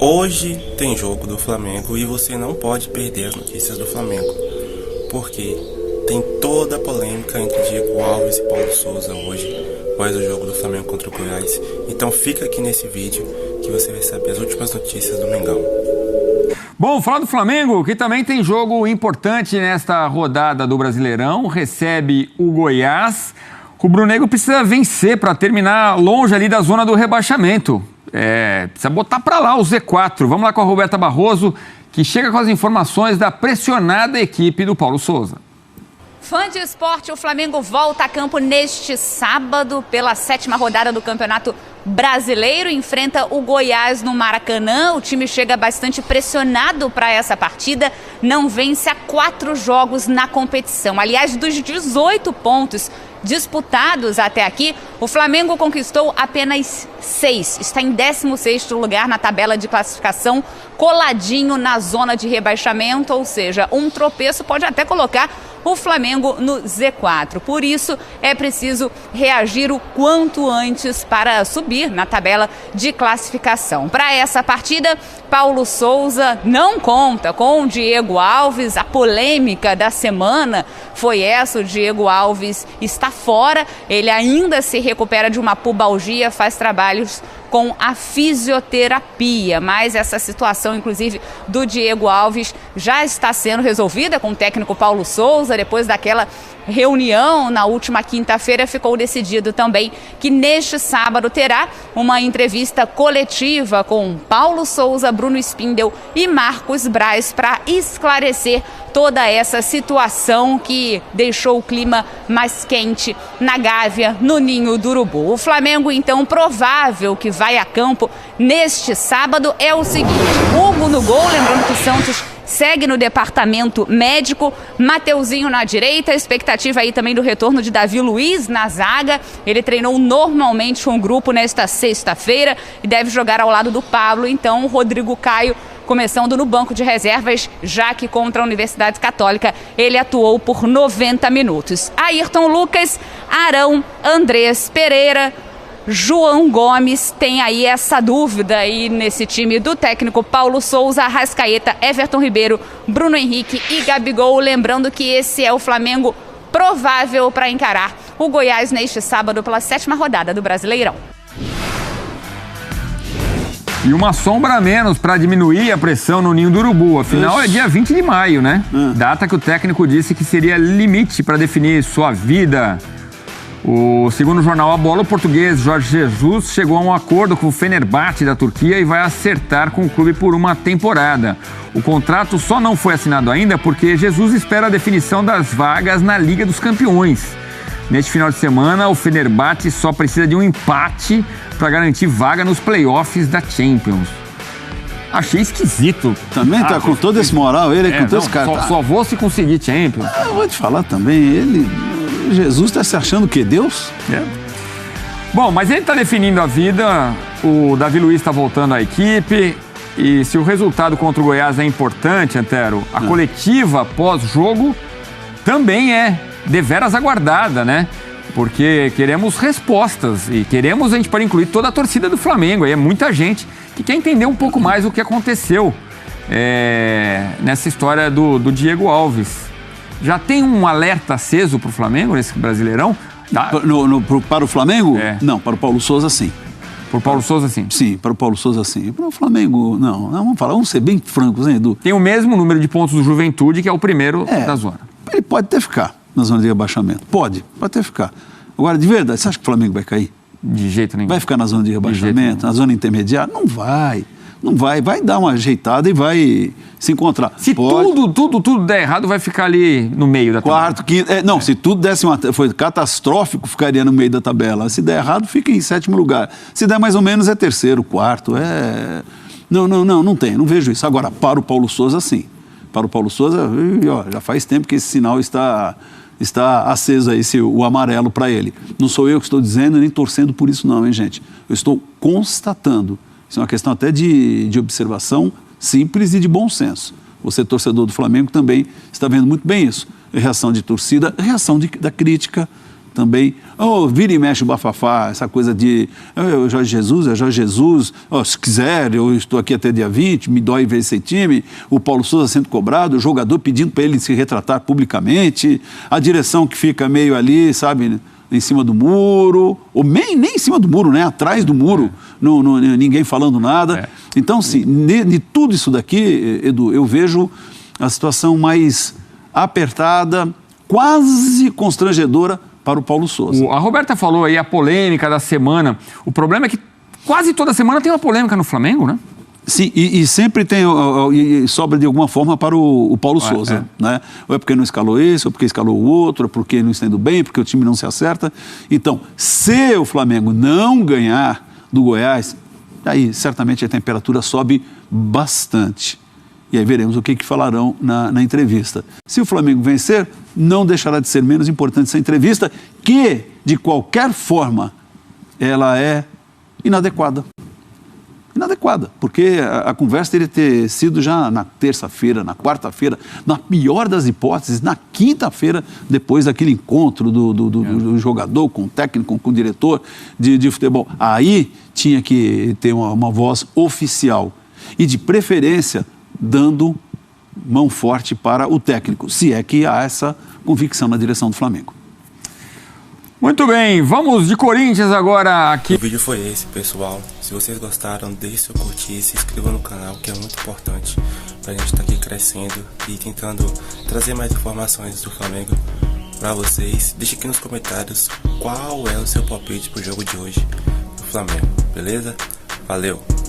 Hoje tem jogo do Flamengo e você não pode perder as notícias do Flamengo, porque tem toda a polêmica entre Diego Alves e Paulo Souza hoje, após o jogo do Flamengo contra o Goiás. Então fica aqui nesse vídeo que você vai saber as últimas notícias do Mengão. Bom, falar do Flamengo, que também tem jogo importante nesta rodada do Brasileirão, recebe o Goiás. O Rubro-Negro precisa vencer para terminar longe ali da zona do rebaixamento. Precisa botar para lá o Z4. Vamos lá com a Roberta Barroso, que chega com as informações da pressionada equipe do Paulo Souza. Fã de esporte, o Flamengo volta a campo neste sábado pela 7ª rodada do Campeonato Brasileiro. Enfrenta o Goiás no Maracanã. O time chega bastante pressionado para essa partida. Não vence há 4 jogos na competição. Aliás, dos 18 pontos disputados até aqui, o Flamengo conquistou apenas 6. Está em 16º lugar na tabela de classificação, coladinho na zona de rebaixamento, ou seja, um tropeço pode até colocar o Flamengo no Z4. Por isso, é preciso reagir o quanto antes para subir na tabela de classificação. Para essa partida, Paulo Souza não conta com o Diego Alves. A polêmica da semana foi essa: o Diego Alves está fora, ele ainda se recupera de uma pubalgia, faz trabalhos com a fisioterapia, mas essa situação, inclusive, do Diego Alves já está sendo resolvida com o técnico Paulo Souza. Depois daquela reunião na última quinta-feira, ficou decidido também que neste sábado terá uma entrevista coletiva com Paulo Souza, Bruno Spindel e Marcos Braz para esclarecer toda essa situação que deixou o clima mais quente na Gávea, no Ninho do Urubu. O Flamengo, então, provável que vai a campo neste sábado é o seguinte: Hugo no gol, lembrando que o Santos segue no departamento médico, Mateuzinho na direita, expectativa aí também do retorno de Davi Luiz na zaga. Ele treinou normalmente com o grupo nesta sexta-feira e deve jogar ao lado do Pablo. Então, o Rodrigo Caio começando no banco de reservas, já que contra a Universidade Católica ele atuou por 90 minutos. Ayrton Lucas, Arão, Andrés Pereira, João Gomes, tem aí essa dúvida aí nesse time do técnico Paulo Souza, Arrascaeta, Everton Ribeiro, Bruno Henrique e Gabigol. Lembrando que esse é o Flamengo provável para encarar o Goiás neste sábado pela 7ª rodada do Brasileirão. E uma sombra a menos para diminuir a pressão no Ninho do Urubu. Afinal, é dia 20 de maio, né? Data que o técnico disse que seria limite para definir sua vida. Segundo o jornal A Bola, o português Jorge Jesus chegou a um acordo com o Fenerbahçe da Turquia e vai acertar com o clube por uma temporada. O contrato só não foi assinado ainda porque Jesus espera a definição das vagas na Liga dos Campeões. Neste final de semana, o Fenerbahçe só precisa de um empate para garantir vaga nos playoffs da Champions. Achei esquisito. Também tá com todo esse moral, ele com todo esse cara. Só vou se conseguir Champions. Eu vou te falar também, Jesus está se achando o quê? Deus? Bom, mas ele está definindo a vida, o Davi Luiz está voltando à equipe, e se o resultado contra o Goiás é importante, Antero, a coletiva pós-jogo também é deveras aguardada, né? Porque queremos respostas e queremos, a gente pode incluir toda a torcida do Flamengo, aí é muita gente que quer entender um pouco mais o que aconteceu nessa história do Diego Alves. Já tem um alerta aceso para o Flamengo nesse Brasileirão? Para o Flamengo? Não, para o Paulo Souza, sim. Para o Paulo Souza, sim? Sim, para o Paulo Souza, sim. Para o Flamengo, não. Vamos ser bem francos, hein, Edu? Tem o mesmo número de pontos do Juventude, que é o primeiro da zona. Ele pode até ficar na zona de rebaixamento. Pode até ficar. Agora, de verdade, você acha que o Flamengo vai cair? De jeito nenhum. Vai ficar na zona de rebaixamento, na zona intermediária? Não vai. Vai dar uma ajeitada e vai se encontrar. Se tudo der errado, vai ficar ali no meio da tabela. Quarto, quinto... se tudo foi catastrófico, ficaria no meio da tabela. Se der errado, fica em 7º lugar. Se der mais ou menos, é 3º, 4º. Não tem, não vejo isso. Agora, para o Paulo Souza, sim. Para o Paulo Souza, já faz tempo que esse sinal está aceso aí, o amarelo para ele. Não sou eu que estou dizendo, nem torcendo por isso não, hein, gente? Eu estou constatando. Isso é uma questão até de observação simples e de bom senso. Você, torcedor do Flamengo, também está vendo muito bem isso. Reação de torcida, reação da crítica também, vira e mexe o bafafá, essa coisa de Jorge Jesus, se quiser, eu estou aqui até dia 20, me dói ver esse time, o Paulo Sousa sendo cobrado, o jogador pedindo para ele se retratar publicamente, a direção que fica meio ali, sabe, em cima do muro, ou nem em cima do muro, né? Atrás do muro, ninguém falando nada. Então, sim, de tudo isso daqui, Edu, eu vejo a situação mais apertada, quase constrangedora para o Paulo Sousa. A Roberta falou aí a polêmica da semana. O problema é que quase toda semana tem uma polêmica no Flamengo, né? Sim, e sempre tem, e sobra de alguma forma para o Paulo Sousa, né? Ou é porque não escalou esse, ou porque escalou o outro, ou porque não está indo bem, porque o time não se acerta. Então, se o Flamengo não ganhar do Goiás, aí certamente a temperatura sobe bastante. E aí veremos o que falarão na entrevista. Se o Flamengo vencer, não deixará de ser menos importante essa entrevista, que, de qualquer forma, ela é inadequada. Inadequada, porque a conversa teria ter sido já na terça-feira, na quarta-feira, na pior das hipóteses, na quinta-feira, depois daquele encontro do jogador com o técnico, com o diretor de futebol. Aí tinha que ter uma voz oficial e, de preferência, dando mão forte para o técnico, se é que há essa convicção na direção do Flamengo. Muito bem, vamos de Corinthians agora aqui. O vídeo foi esse, pessoal. Se vocês gostaram, deixe seu curtir, se inscreva no canal, que é muito importante pra gente estar aqui crescendo e tentando trazer mais informações do Flamengo pra vocês. Deixe aqui nos comentários qual é o seu palpite pro jogo de hoje do Flamengo, beleza? Valeu!